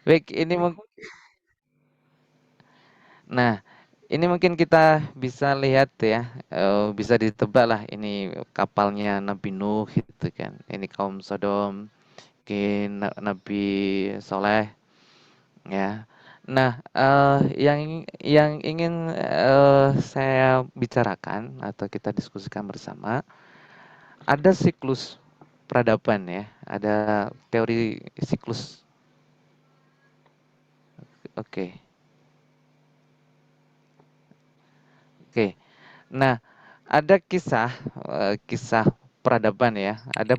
Baik, nah, ini mungkin kita bisa lihat ya, bisa ditebak lah ini kapalnya Nabi Nuh gitu kan. Ini kaum Sodom, mungkin Nabi Soleh ya. Nah, yang ingin saya bicarakan atau kita diskusikan bersama, ada siklus peradaban ya, ada teori siklus. Oke, oke. Nah, ada kisah peradaban ya. Ada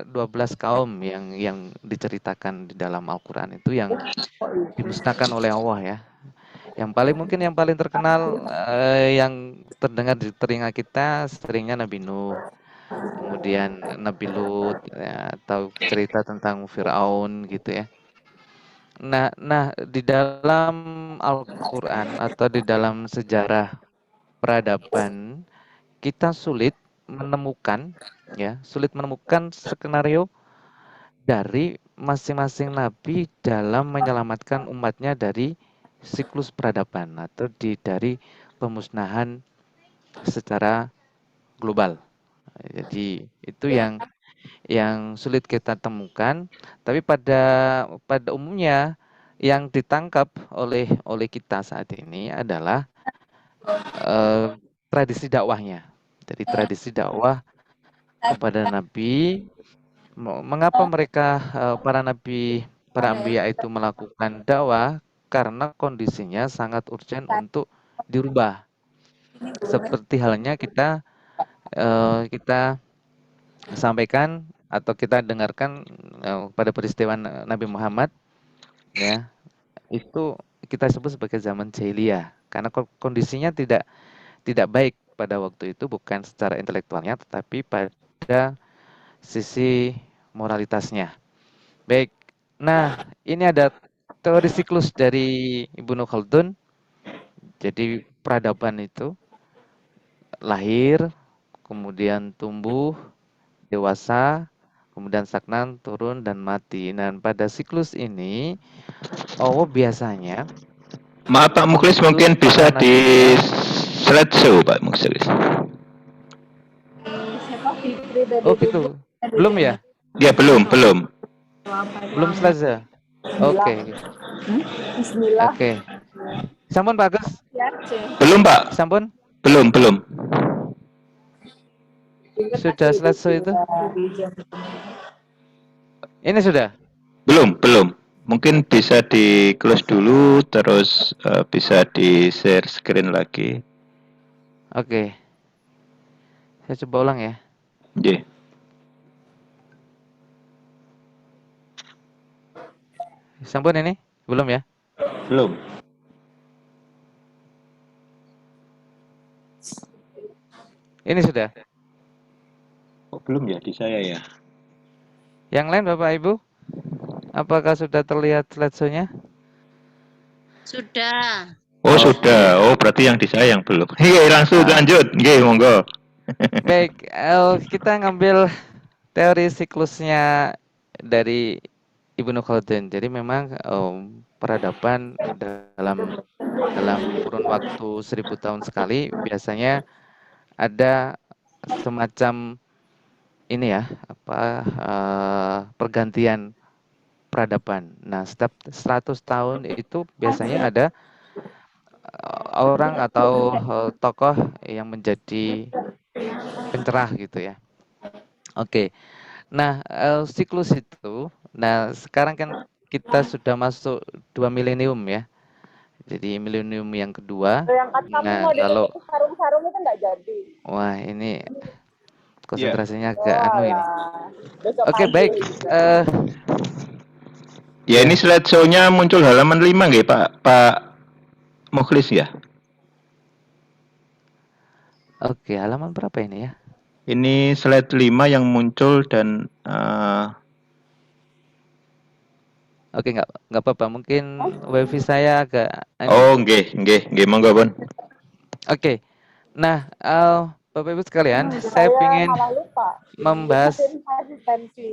12 kaum yang diceritakan di dalam Al-Qur'an itu yang dimusnahkan oleh Allah ya. Yang paling terkenal yang terdengar di telinga kita seringnya Nabi Nuh, kemudian Nabi Lut ya, atau cerita tentang Firaun gitu ya. Nah, di dalam Al-Qur'an atau di dalam sejarah peradaban kita sulit menemukan skenario dari masing-masing nabi dalam menyelamatkan umatnya dari siklus peradaban atau dari pemusnahan secara global. Jadi itu yang sulit kita temukan, tapi pada umumnya yang ditangkap oleh kita saat ini adalah eh, tradisi dakwahnya. Jadi tradisi dakwah kepada nabi. Mengapa mereka para anbiya itu melakukan dakwah? Karena kondisinya sangat urgent untuk dirubah. Seperti halnya kita sampaikan atau kita dengarkan pada peristiwa Nabi Muhammad ya, itu kita sebut sebagai zaman jahiliyah karena kondisinya tidak baik pada waktu itu, bukan secara intelektualnya tetapi pada sisi moralitasnya. Baik. Nah, ini ada teori siklus dari Ibnu Khaldun. Jadi peradaban itu lahir, kemudian tumbuh, dewasa, kemudian stagnan, turun dan mati. Dan pada siklus ini Allah biasanya Maaf Pak Muklis, mengutus mungkin para bisa di nabinya. slideshow Pak Muklis. Oh, gitu. Belum ya? Ya belum, belum. Belum selesai. Oke. Oke. Sampun Pak Agus? Belum Pak, Sampun? belum, belum. Sudah selesai itu? Ini sudah? Belum, belum. Mungkin bisa di close dulu, terus bisa di share screen lagi. Oke. Saya coba ulang ya. Yeah. Sampun ini? Belum ya? Belum. Ini sudah. Oh, belum ya di saya ya. Yang lain Bapak Ibu, apakah sudah terlihat slideshow-nya? Sudah. Oh Oke. sudah. Oh berarti yang di saya yang belum. Iya langsung Ah, lanjut. Iya monggo. baik, kita ngambil teori siklusnya dari Ibnu Khaldun. Jadi memang peradaban dalam dalam kurun waktu 1000 tahun sekali biasanya ada semacam ini ya, pergantian peradaban. Nah, setiap 100 tahun itu biasanya ada orang atau tokoh yang menjadi pencerah gitu ya. Oke. Nah, siklus itu, nah sekarang kan kita sudah masuk 2 milenium ya. Jadi milenium yang kedua. Yang kata kamu Nah, modelin kalau itu sarung-sarung itu nggak jadi. wah ini Iya. konsentrasinya agak Oh anu ini. lah, besok Oke, pagi baik. juga. Ya ini Ya. slideshow-nya muncul halaman 5 nggih Pak Mukhlis ya. Oke, halaman berapa ini ya? Ini slide 5 yang muncul dan Oke, nggak apa-apa. Mungkin wifi saya agak anu. oh nggih, nggih, nggih monggo pun. Oke. Nah, Bapak Ibu sekalian, saya Saya ingin malah lupa membahas ikutin asistensi.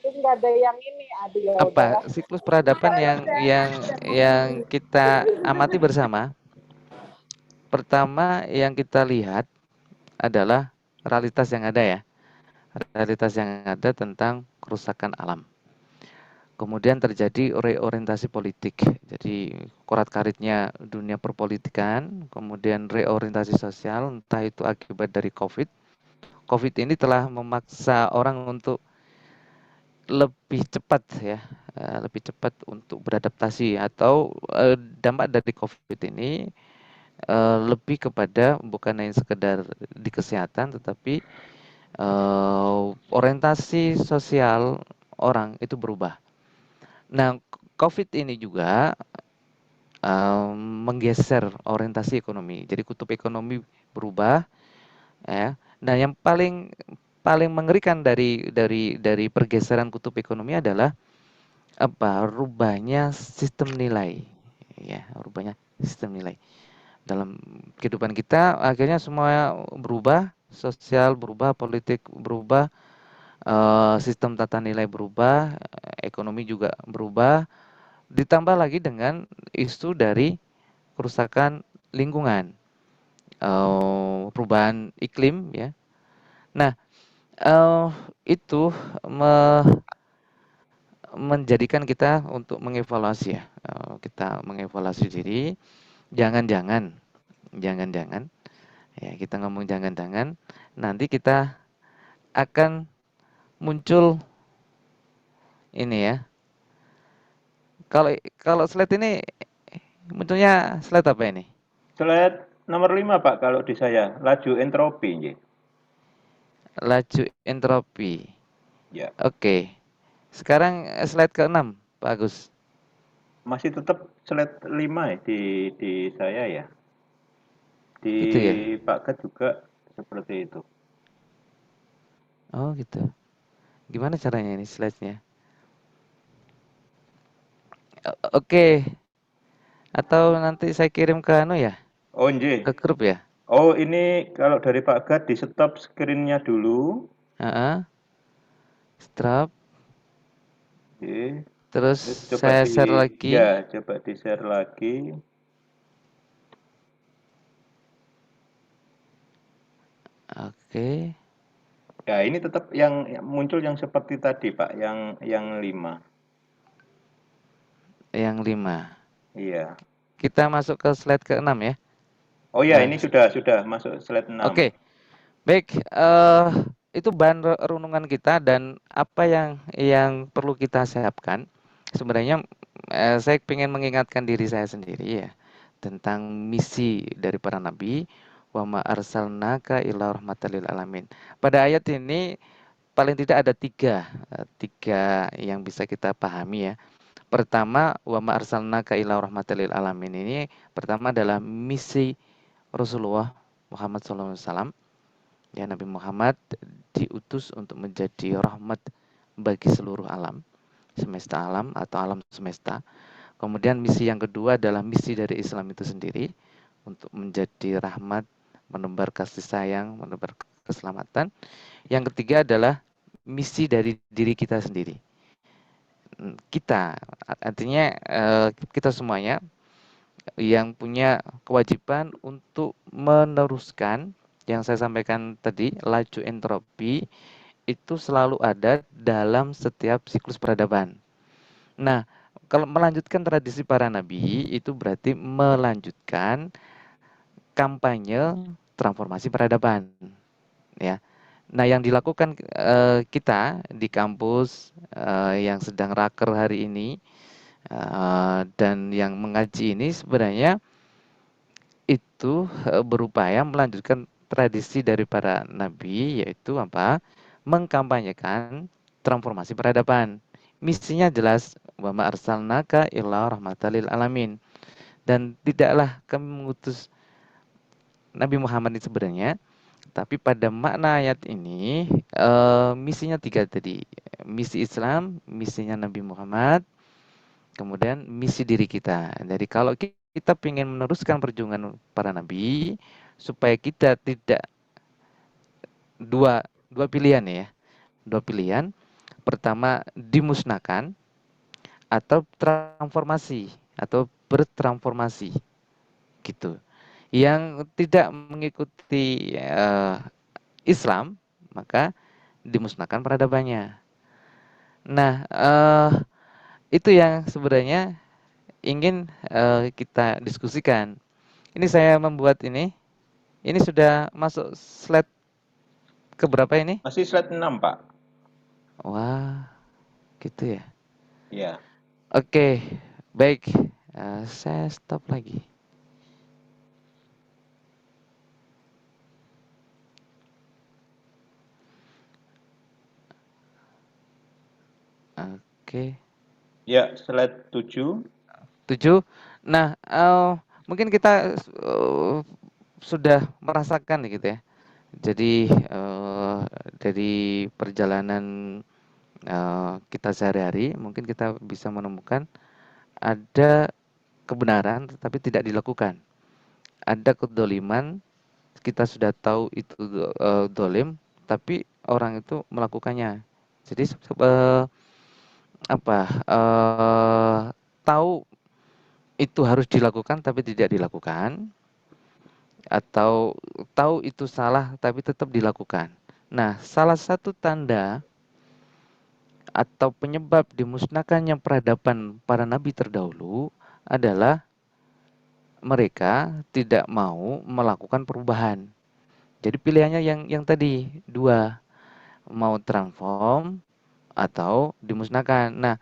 terus nggak ada yang ini, aduh ya udahlah. Apa siklus peradaban yang kita amati bersama? Pertama yang kita lihat adalah realitas yang ada ya. Realitas yang ada tentang kerusakan alam. Kemudian terjadi reorientasi politik. Jadi korat-karitnya dunia perpolitikan, kemudian reorientasi sosial, entah itu akibat dari COVID. COVID ini telah memaksa orang untuk lebih cepat ya, lebih cepat untuk beradaptasi atau dampak dari COVID ini lebih kepada bukan hanya sekedar di kesehatan, tetapi orientasi sosial orang itu berubah. Nah, COVID ini juga menggeser orientasi ekonomi. Jadi kutub ekonomi berubah, ya. Nah, yang paling paling mengerikan dari pergeseran kutub ekonomi adalah apa? Rubahnya sistem nilai, ya, rubahnya sistem nilai. Dalam kehidupan kita akhirnya semua berubah, sosial berubah, politik berubah, sistem tata nilai berubah, ekonomi juga berubah, ditambah lagi dengan isu dari kerusakan lingkungan, perubahan iklim ya. Nah, eee, itu menjadikan kita untuk mengevaluasi ya, kita mengevaluasi diri, jangan-jangan jangan-jangan, ya kita ngomong jangan-jangan, nanti kita akan muncul ini ya, kalau kalau slide ini munculnya slide apa ini? Slide nomor 5 Pak kalau di saya, laju entropi nggih. Laju entropi. Ya, Oke. Sekarang slide ke-6, Pak Agus. masih tetap slide 5 ya di saya ya. Di Gitu ya? Pak Gat juga seperti itu. Oh gitu. Gimana caranya ini slide-nya? Oke. Atau nanti saya kirim ke anu ya? Oh nggih. Ke grup ya? Oh ini kalau dari Pak Gat di stop screen-nya dulu. Heeh. Strap. Oke. Terus Terus coba saya di share lagi. ya coba di share lagi. Oke. Ya ini tetap yang muncul yang seperti tadi Pak, yang 5. Yang 5. Iya. Kita masuk ke slide ke-6 ya. Oh ya Nah, ini sudah masuk slide 6. oke. Baik, itu bahan renungan kita dan apa yang perlu kita siapkan. Sebenarnya saya ingin mengingatkan diri saya sendiri ya tentang misi dari para nabi, wa ma arsalnaka illa rahmatan lil alamin. Pada ayat ini paling tidak ada tiga yang bisa kita pahami ya. Pertama, wa ma arsalnaka illa rahmatan lil alamin ini pertama adalah misi Rasulullah Muhammad SAW. Ya, Nabi Muhammad diutus untuk menjadi rahmat bagi seluruh alam, semesta alam atau alam semesta. Kemudian misi yang kedua adalah misi dari Islam itu sendiri untuk menjadi rahmat, menebar kasih sayang, menebar keselamatan. Yang ketiga adalah misi dari diri kita sendiri. Kita, artinya kita semuanya yang punya kewajiban untuk meneruskan yang saya sampaikan tadi, laju entropi itu selalu ada dalam setiap siklus peradaban. Nah, kalau melanjutkan tradisi para nabi itu berarti melanjutkan kampanye transformasi peradaban, ya. Nah, yang dilakukan kita di kampus yang sedang raker hari ini dan yang mengaji ini sebenarnya itu berupaya melanjutkan tradisi dari para nabi yaitu apa? Mengkampanyekan transformasi peradaban. Misinya jelas wa ma arsalnaka illa rahmatan lil alamin. Dan tidaklah kami mengutus Nabi Muhammad ini sebenarnya, tapi pada makna ayat ini misinya tiga tadi. Misi Islam, misinya Nabi Muhammad, kemudian misi diri kita. Jadi kalau kita ingin meneruskan perjuangan para nabi supaya kita tidak dua dua pilihan ya. Dua pilihan. pertama dimusnahkan atau transformasi atau bertransformasi gitu. Yang tidak mengikuti Islam maka dimusnahkan peradabannya. Nah, itu yang sebenarnya ingin kita diskusikan. Ini saya membuat ini. Ini sudah masuk slide ke berapa ini? Masih slide 6, Pak. Wah, gitu ya. Ya. Oke, baik. Saya stop lagi. Oke. Ya, slide 7. 7. Nah, mungkin kita sudah merasakan gitu ya. Jadi dari perjalanan kita sehari-hari, mungkin kita bisa menemukan ada kebenaran tetapi tidak dilakukan. Ada kedoliman, kita sudah tahu itu dolim, tapi orang itu melakukannya. Jadi apa? Tahu itu harus dilakukan tapi tidak dilakukan, atau tahu itu salah tapi tetap dilakukan. Nah, salah satu tanda atau penyebab dimusnahkannya peradaban para nabi terdahulu adalah mereka tidak mau melakukan perubahan. Jadi pilihannya yang tadi dua, mau transform atau dimusnahkan. Nah,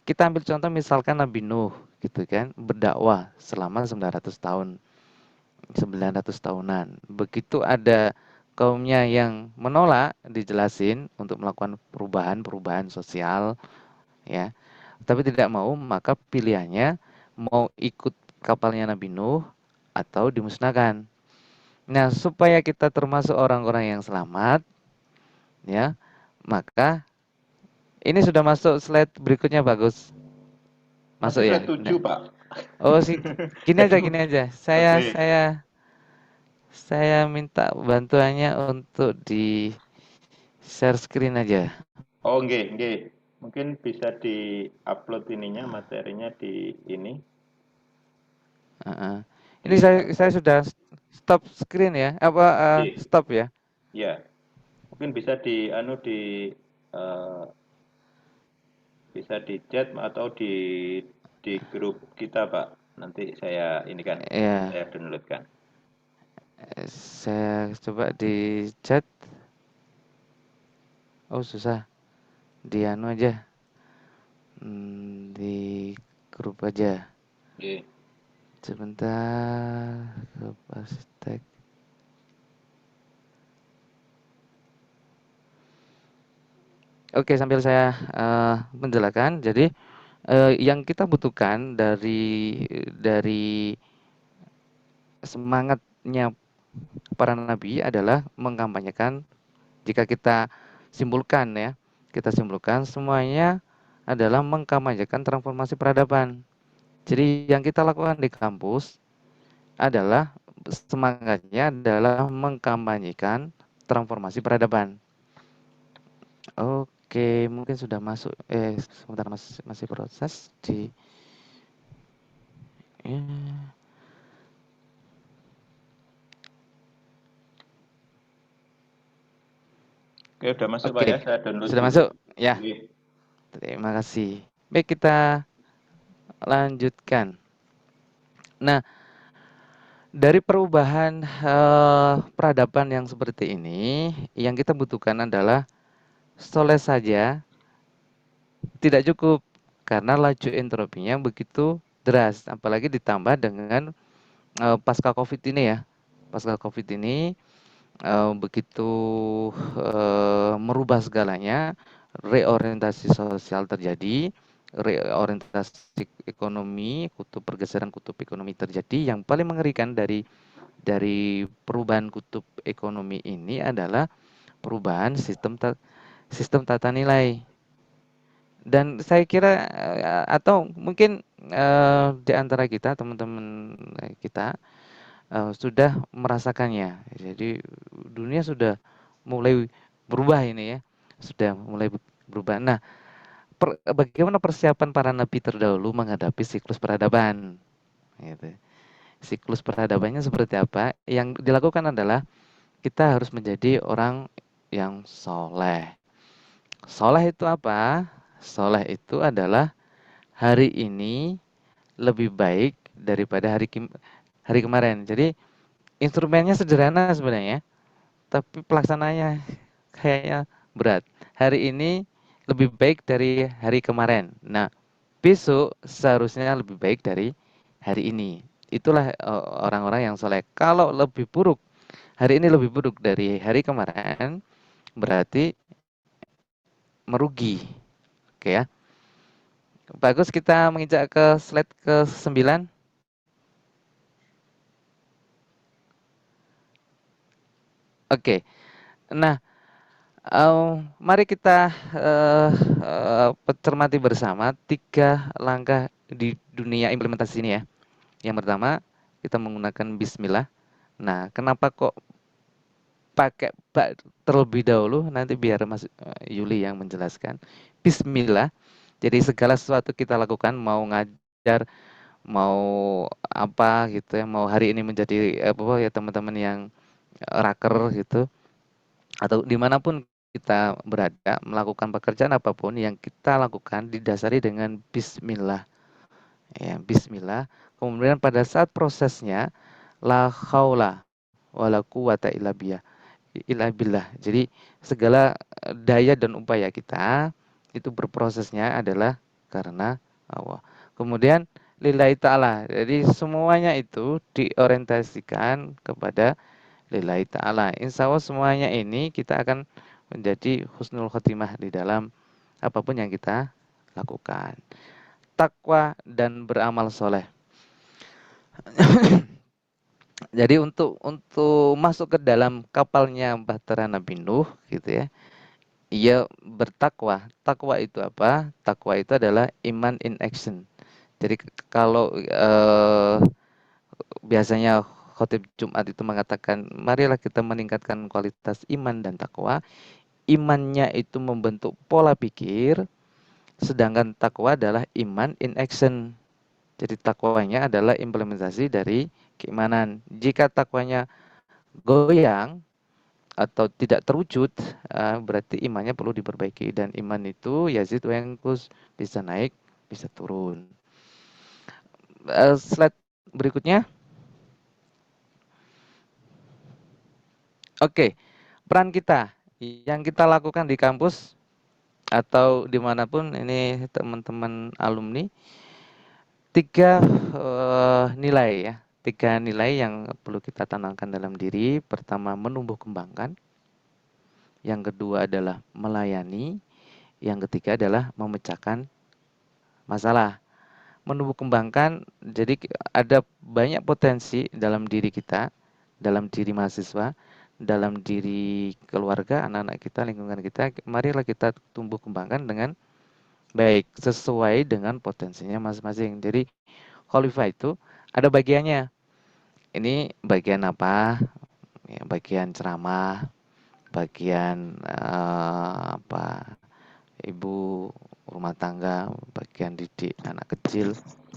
kita ambil contoh misalkan Nabi Nuh gitu kan, berdakwah selama 900 tahun. 900 tahunan. Begitu ada kaumnya yang menolak, dijelasin untuk melakukan perubahan-perubahan sosial ya. Tapi tidak mau, maka pilihannya mau ikut kapalnya Nabi Nuh atau dimusnahkan. Nah, supaya kita termasuk orang-orang yang selamat ya, maka ini sudah masuk slide berikutnya, bagus. Masuk Masih slide ya? 7, Pak. Oh, sih. Gini aja, gini aja. Saya Oke. saya saya minta bantuannya untuk di share screen aja. Oh, nggih, nggih. Mungkin bisa di-upload ininya, materinya di ini, Heeh. Ini di saya share. sudah stop screen ya. Apa Nggih. stop ya? Ya. Mungkin bisa di anu eh, bisa di chat atau di grup kita, Pak. Nanti saya ini kan, Ya, saya downloadkan. saya coba di chat. Oh, susah. Di anu aja. Di grup aja. Nggih. Sebentar. Grup arsitek. Oke, sambil saya menjelaskan. Jadi yang kita butuhkan dari semangatnya para nabi adalah mengkampanyekan, jika kita simpulkan ya, kita simpulkan semuanya adalah mengkampanyekan transformasi peradaban. Jadi yang kita lakukan di kampus adalah semangatnya adalah mengkampanyekan transformasi peradaban. Oke, mungkin sudah masuk. Sebentar, masih proses di. Ya, Oke, udah masuk, Pak oke, ya. Saya download sudah dulu. masuk. Ya, Nggih. terima kasih. Baik, kita lanjutkan. Nah, dari perubahan peradaban yang seperti ini, yang kita butuhkan adalah soleh saja tidak cukup karena laju entropinya begitu deras, apalagi ditambah dengan pasca Covid ini ya. Pasca Covid ini begitu merubah segalanya, reorientasi sosial terjadi, reorientasi ekonomi, pergeseran kutub ekonomi terjadi. Yang paling mengerikan dari perubahan kutub ekonomi ini adalah perubahan sistem tata nilai. Dan saya kira atau mungkin di antara kita, teman-teman kita sudah merasakannya. Jadi dunia sudah mulai berubah ini ya. Sudah mulai berubah. Nah, bagaimana persiapan para nabi terdahulu menghadapi siklus peradaban? Gitu. Siklus peradabannya seperti apa? Yang dilakukan adalah kita harus menjadi orang yang soleh. Soleh itu apa? Soleh itu adalah hari ini lebih baik daripada hari kemarin. Jadi instrumennya sederhana sebenarnya, tapi pelaksananya kayaknya berat. Hari ini lebih baik dari hari kemarin. Nah, besok seharusnya lebih baik dari hari ini. Itulah orang-orang yang soleh. Kalau lebih buruk, hari ini lebih buruk dari hari kemarin, berarti merugi. Oke ya. Bagus, kita menginjak ke slide ke-9. Oke. Nah, mari kita cermati bersama 3 langkah di dunia implementasi ini ya. Yang pertama, kita menggunakan bismillah. Nah, kenapa kok pakai bak terlebih dahulu? Nanti biar Mas Yuli yang menjelaskan. Bismillah. Jadi segala sesuatu kita lakukan, mau ngajar, mau apa gitu ya, mau hari ini menjadi apa ya teman-teman yang raker gitu, atau dimanapun kita berada, melakukan pekerjaan apapun yang kita lakukan didasari dengan bismillah. Ya, bismillah. Kemudian pada saat prosesnya, la haula wala quwata illa billah. Jadi segala daya dan upaya kita itu berprosesnya adalah karena Allah. Kemudian lillahi ta'ala. Jadi semuanya itu diorientasikan kepada lillahi ta'ala. Insya Allah semuanya ini kita akan menjadi husnul khotimah di dalam apapun yang kita lakukan. Takwa dan beramal soleh. Jadi untuk masuk ke dalam kapalnya Bahtera Nabi Nuh gitu ya, ia bertakwa. Takwa itu apa? Takwa itu adalah iman in action. Jadi kalau biasanya khotib Jumat itu mengatakan, marilah kita meningkatkan kualitas iman dan takwa. Imannya itu membentuk pola pikir, sedangkan takwa adalah iman in action. Jadi takwanya adalah implementasi dari keimanan. Jika takwanya goyang atau tidak terwujud, berarti imannya perlu diperbaiki. Dan iman itu yazid wa yanqus, bisa naik, bisa turun. Slide berikutnya. Oke, peran kita yang kita lakukan di kampus atau dimanapun ini teman-teman alumni, 3 nilai ya, 3 nilai yang perlu kita tanamkan dalam diri. Pertama, menumbuh kembangkan. Yang kedua adalah melayani. Yang ketiga adalah memecahkan masalah. Menumbuh kembangkan, jadi ada banyak potensi dalam diri kita, dalam diri mahasiswa, dalam diri keluarga, anak-anak kita, lingkungan kita. Marilah kita tumbuh kembangkan dengan baik, sesuai dengan potensinya masing-masing. Jadi khalifah itu ada bagiannya. Ini bagian apa? Ya, bagian ceramah, bagian apa? Ibu rumah tangga, bagian didik anak kecil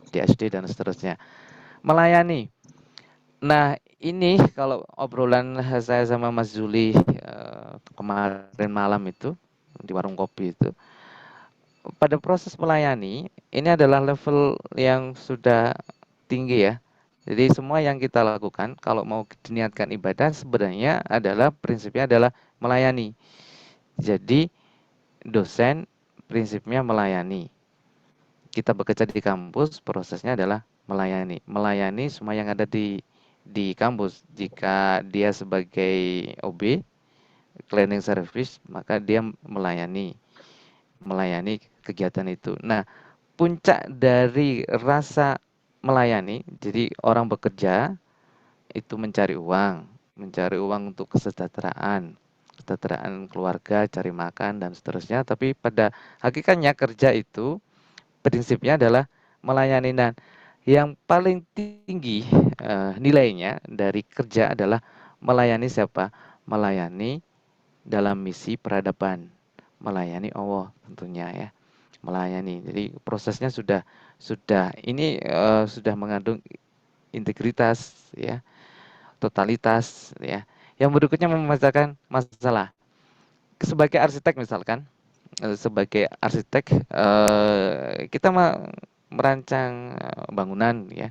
di SD dan seterusnya. Melayani. Nah, ini kalau obrolan saya sama Mas Zuli kemarin malam itu di warung kopi itu, pada proses melayani ini adalah level yang sudah tinggi ya. Jadi semua yang kita lakukan kalau mau diniatkan ibadah sebenarnya adalah prinsipnya adalah melayani. Jadi dosen prinsipnya melayani. Kita bekerja di kampus, prosesnya adalah melayani. Melayani semua yang ada di kampus. Jika dia sebagai OB, cleaning service, maka dia melayani kegiatan itu. Nah, puncak dari rasa melayani, jadi orang bekerja itu mencari uang untuk kesejahteraan keluarga, cari makan dan seterusnya. Tapi pada hakikatnya kerja itu prinsipnya adalah melayani. Dan yang paling tinggi nilainya dari kerja adalah melayani siapa? Melayani dalam misi peradaban. melayani Allah tentunya ya, melayani. Jadi prosesnya sudah ini sudah mengandung integritas ya, totalitas ya. Yang berikutnya memecahkan masalah. Sebagai arsitek misalkan, sebagai arsitek kita merancang bangunan ya.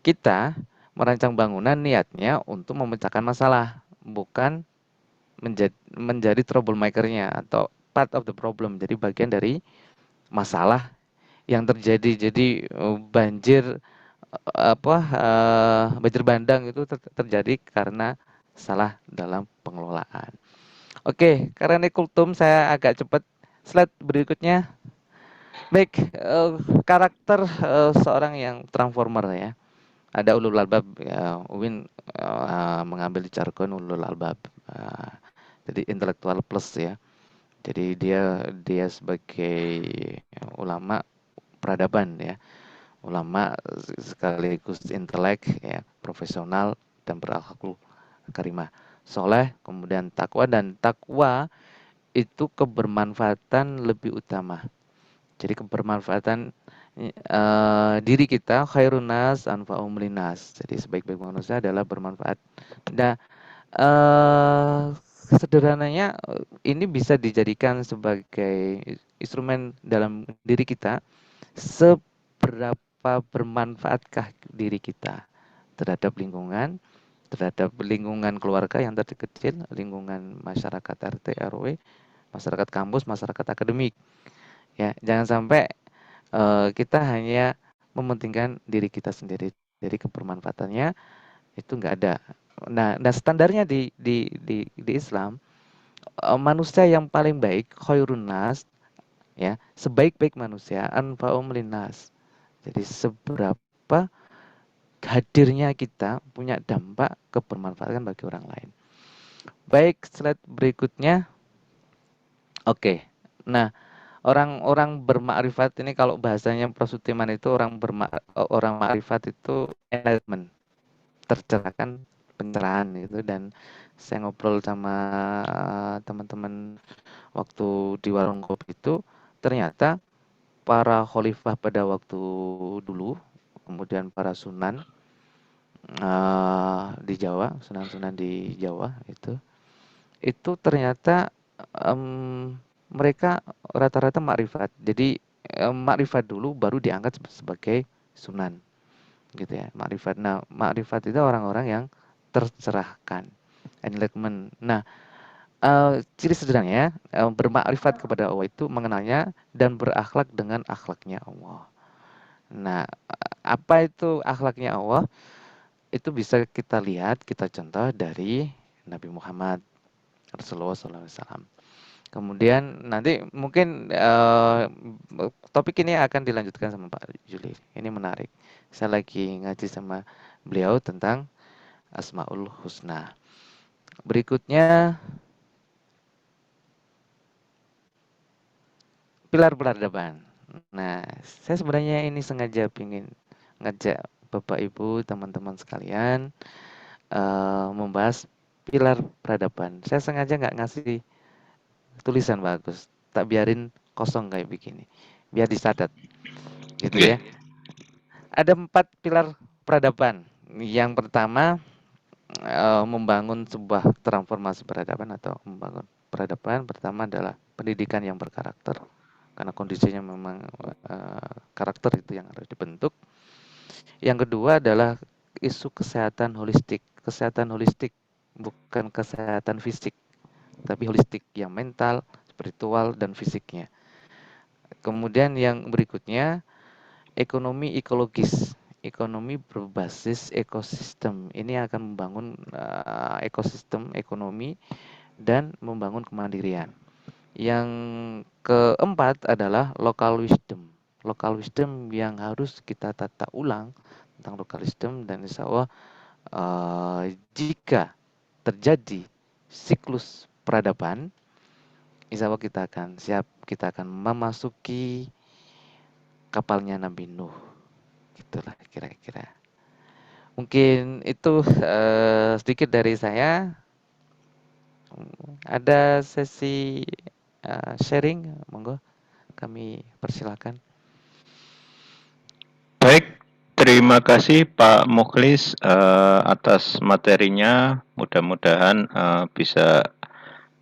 Kita merancang bangunan niatnya untuk memecahkan masalah, bukan menjadi troublemaker-nya atau part of the problem. Jadi bagian dari masalah yang terjadi. Jadi banjir banjir bandang itu terjadi karena salah dalam pengelolaan. Oke, karena ini kultum saya agak cepat. Slide berikutnya. Baik, karakter seorang yang transformer ya. Ada ulul albab ya, Uwin mengambil di jargon ulul albab. Jadi intelektual plus ya. Jadi dia sebagai ulama peradaban ya. Ulama sekaligus intelek ya, profesional dan berakhlak karimah. Soleh, kemudian takwa, dan takwa itu kebermanfaatan lebih utama. Jadi kebermanfaatan diri kita, khairun nas anfa'um linnas. Jadi sebaik-baik manusia adalah bermanfaat. Nah, sederhananya ini bisa dijadikan sebagai instrumen dalam diri kita. Seberapa bermanfaatkah diri kita terhadap lingkungan keluarga yang terkecil, lingkungan masyarakat RT RW, masyarakat kampus, masyarakat akademik. Ya, jangan sampai kita hanya mementingkan diri kita sendiri. Jadi kebermanfaatannya itu enggak ada. Nah standarnya di Islam, manusia yang paling baik khairun nas ya, sebaik-baik manusia anfa'um linnas. Jadi seberapa hadirnya kita punya dampak kebermanfaatan bagi orang lain. Baik, slide berikutnya. Oke. Nah, orang-orang bermakrifat ini kalau bahasanya Prof. Sutiman itu orang makrifat itu enlightenment, tercerahkan, pencerahan itu. Dan saya ngobrol sama teman-teman waktu di warung kopi itu, ternyata para khalifah pada waktu dulu, kemudian para sunan di Jawa, sunan-sunan di Jawa itu ternyata mereka rata-rata makrifat. Jadi makrifat dulu baru diangkat sebagai sunan, gitu ya. Makrifat. Nah, makrifat itu orang-orang yang tercerahkan, enlightenment. Nah, ciri sederhananya bermakrifat kepada Allah itu mengenalnya dan berakhlak dengan akhlaknya Allah. Nah, apa itu akhlaknya Allah? Itu bisa kita lihat, kita contoh dari Nabi Muhammad Rasulullah SAW. Kemudian nanti mungkin topik ini akan dilanjutkan sama Pak Juli. Ini menarik. Saya lagi ngaji sama beliau tentang Asmaul Husna. Berikutnya, pilar peradaban. Nah, saya sebenarnya ini sengaja ingin ngajak Bapak Ibu, teman-teman sekalian membahas pilar peradaban. Saya sengaja nggak ngasih tulisan bagus, tak biarin kosong kayak begini, biar dicatat, gitu ya. Ada 4 pilar peradaban. Yang pertama membangun sebuah transformasi peradaban atau membangun peradaban pertama adalah pendidikan yang berkarakter, karena kondisinya memang karakter itu yang harus dibentuk. Yang kedua adalah isu kesehatan holistik. Kesehatan holistik bukan kesehatan fisik, tapi holistik yang mental, spiritual, dan fisiknya. Kemudian yang berikutnya, ekonomi ekologis. Ekonomi berbasis ekosistem. Ini akan membangun ekosistem ekonomi dan membangun kemandirian. Yang keempat adalah local wisdom. Local wisdom yang harus kita tata ulang tentang local wisdom, dan insya Allah jika terjadi siklus peradaban, insya Allah kita akan siap, kita akan memasuki kapalnya Nabi Nuh. Gitulah kira-kira. Mungkin itu sedikit dari saya. Ada sesi sharing, monggo kami persilakan. Baik, terima kasih Pak Mukhlis atas materinya. Mudah-mudahan bisa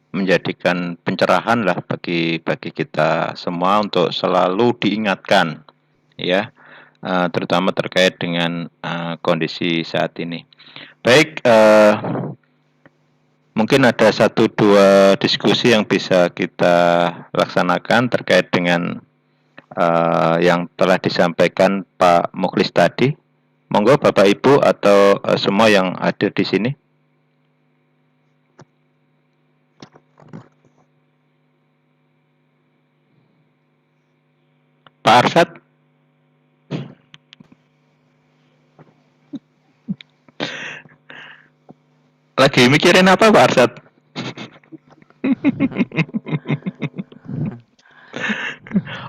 menjadikan pencerahan lah bagi kita semua untuk selalu diingatkan, ya, terutama terkait dengan kondisi saat ini. Baik, mungkin ada 1-2 diskusi yang bisa kita laksanakan terkait dengan yang telah disampaikan Pak Mukhlis tadi. Monggo Bapak Ibu atau semua yang hadir di sini. Pak Arsyad. Lagi mikirin apa Pak Arsyad?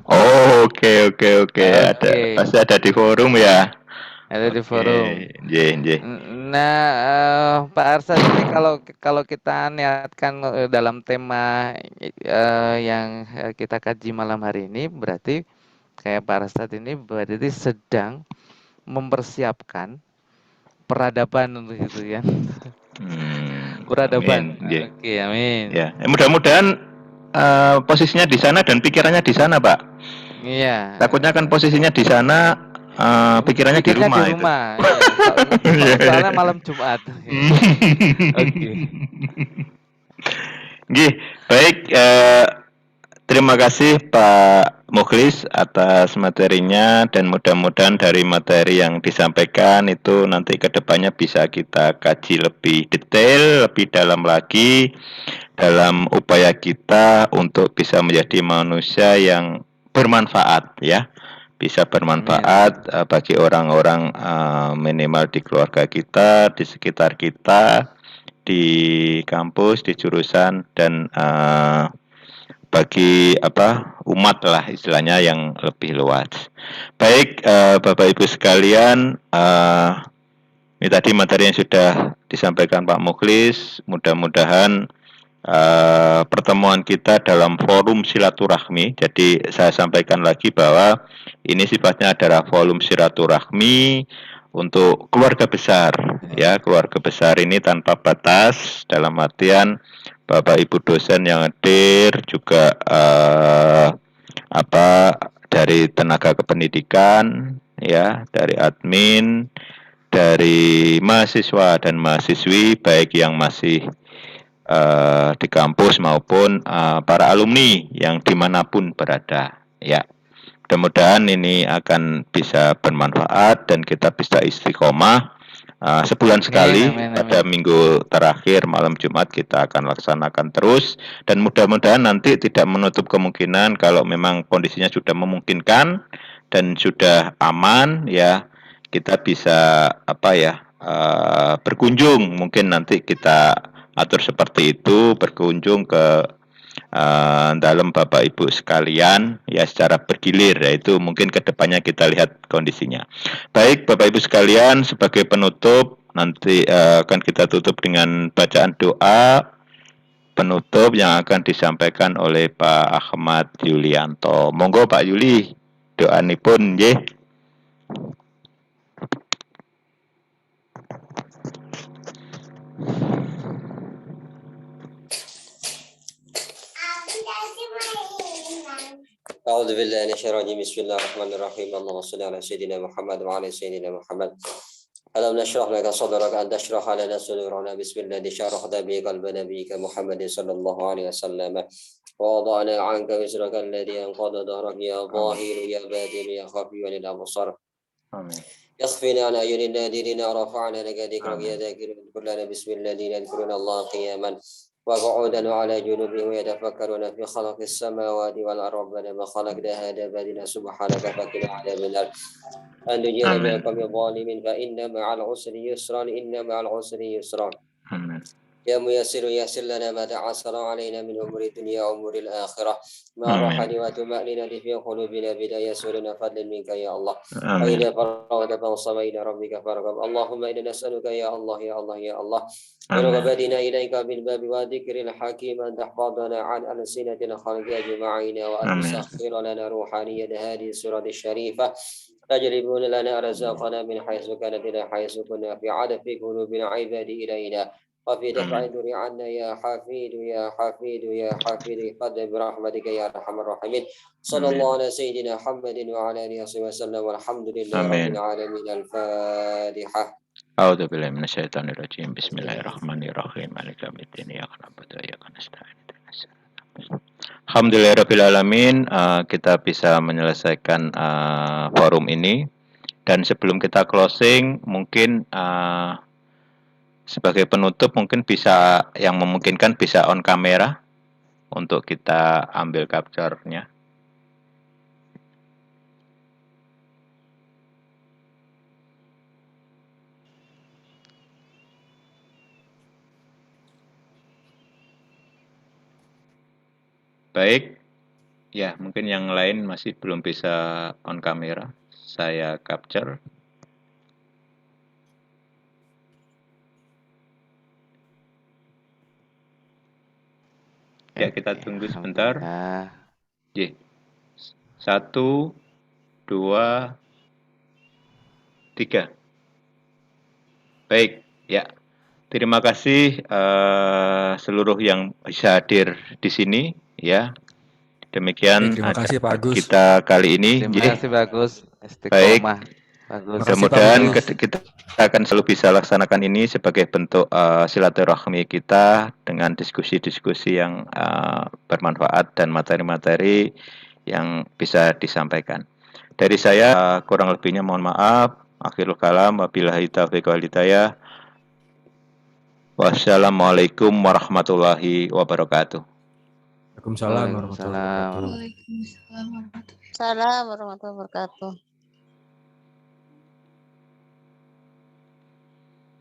Oh, oke. Ada, pasti ada di forum ya. Ada di forum. Nggih. Nah, Pak Arsyad ini kalau kita niatkan dalam tema yang kita kaji malam hari ini, berarti kayak Pak Arsyad ini berarti sedang mempersiapkan peradaban untuk itu ya. Peradaban. Amin. Oke, amin. Ya, mudah-mudahan posisinya di sana dan pikirannya di sana, Pak. Iya. Takutnya kan posisinya di sana, pikirannya di rumah. Iya. Soalnya malam Jumat. Oke. Nggih, baik. Terima kasih Pak Mukhlis atas materinya dan mudah-mudahan dari materi yang disampaikan itu nanti ke depannya bisa kita kaji lebih detail, lebih dalam lagi dalam upaya kita untuk bisa menjadi manusia yang bermanfaat ya. Bisa bermanfaat bagi orang-orang minimal di keluarga kita, di sekitar kita, di kampus, di jurusan dan bagi umat lah istilahnya yang lebih luas. Baik Bapak Ibu sekalian, ini tadi materi yang sudah disampaikan Pak Mukhlis. Mudah-mudahan pertemuan kita dalam forum silaturahmi. Jadi saya sampaikan lagi bahwa ini sifatnya adalah forum silaturahmi untuk keluarga besar ya, keluarga besar ini tanpa batas dalam artian Bapak Ibu dosen yang hadir juga dari tenaga kependidikan ya, dari admin, dari mahasiswa dan mahasiswi baik yang masih di kampus maupun para alumni yang dimanapun berada ya. Mudah-mudahan ini akan bisa bermanfaat dan kita bisa istiqomah sebulan sekali. Pada minggu terakhir malam Jumat kita akan laksanakan terus dan mudah-mudahan nanti tidak menutup kemungkinan kalau memang kondisinya sudah memungkinkan dan sudah aman ya kita bisa berkunjung, mungkin nanti kita atur seperti itu, berkunjung ke dalam Bapak Ibu sekalian ya secara bergilir, yaitu mungkin kedepannya kita lihat kondisinya. Baik Bapak Ibu sekalian, sebagai penutup nanti akan kita tutup dengan bacaan doa penutup yang akan disampaikan oleh Pak Ahmad Yulianto. Monggo Pak Yuli, doanipun nggih. أعوذ بالله من الشيطان الرجيم بسم الله الرحمن الرحيم اللهم صل على سيدنا محمد وعلى سيدنا محمد ألم نشرح لك صدرك أن تشرح لنا صدورنا بسم الله شرح به قلب نبيك محمد صلى الله عليه وسلم ووضعنا عنك وزرك الذي أنقض ظهرك يا ظاهر يا باطن يا خفي للأبصار يخفينا عن أعين النادرين ورفعنا لك ذكرك يا ذاكر كلنا بسم الذين يذكرون الله قياما وقعودا على جنوبهم يتفكرون في خلق السماوات والأرض ربنا ما خلقت هذا باطلا سبحانك فقنا عذاب النار أن نجينا من القوم الظالمين فإن مع العسر يسرا إن مع العسر يسرا يا ميسر يسر لنا ما تعسر علينا من أمور الدنيا وأمور الآخرة ما راح Amin. وتمأننا في قلوبنا بداية سرنا فضل منك يا الله Amin. فإذا فرغت فانصب إلى ربك فارغب اللهم إنا نسألك يا الله يا الله يا الله Amin. ورغبتنا إليك بالباب وذكر الحكيم أن تحفظنا عن ألسنة الخلق أجمعين وأن Amin. تسخر لنا روحانية هذه السورة الشريفة تجلبون لنا أرزاقنا من حيث كانت إلى حيث كنا في عدد في قلوب العباد إلينا وفي دفع Amin. الدر عنا يا حفيد يا حفيد يا حفيد قدم برحمتك يا أرحم الراحمين صلى الله Amin. على سيدنا محمد وعلى آله وصحبه وسلم والحمد لله رب Amin. العالمين الفاتحة A'udzu billahi minasyaitonir rajim. Bismillahirrahmanirrahim. Maliki yaumiddin. Iyyaka na'budu wa iyyaka nasta'in. Alhamdulillahirabbil alamin, kita bisa menyelesaikan forum ini. Dan sebelum kita closing, mungkin sebagai penutup mungkin bisa yang memungkinkan bisa on kamera untuk kita ambil capture-nya. Baik, ya mungkin yang lain masih belum bisa on kamera. Saya capture. Ya, kita tunggu sebentar. J. 1, 2, 3. Baik, ya. Terima kasih seluruh yang bisa hadir di sini, ya. Demikian Terima kasih Pak Agus. kita kali ini. Terima kasih bagus. Baik. Bagus. Mudah-mudahan Pak Agus. kita akan selalu bisa laksanakan ini sebagai bentuk silaturahmi kita dengan diskusi-diskusi yang bermanfaat dan materi-materi yang bisa disampaikan. Dari saya kurang lebihnya mohon maaf. Akhirul kalam, wabillahi taufiq wal hidayah. Wassalamualaikum warahmatullahi wabarakatuh. Waalaikumsalam warahmatullahi wabarakatuh. Waalaikumsalam warahmatullahi wabarakatuh.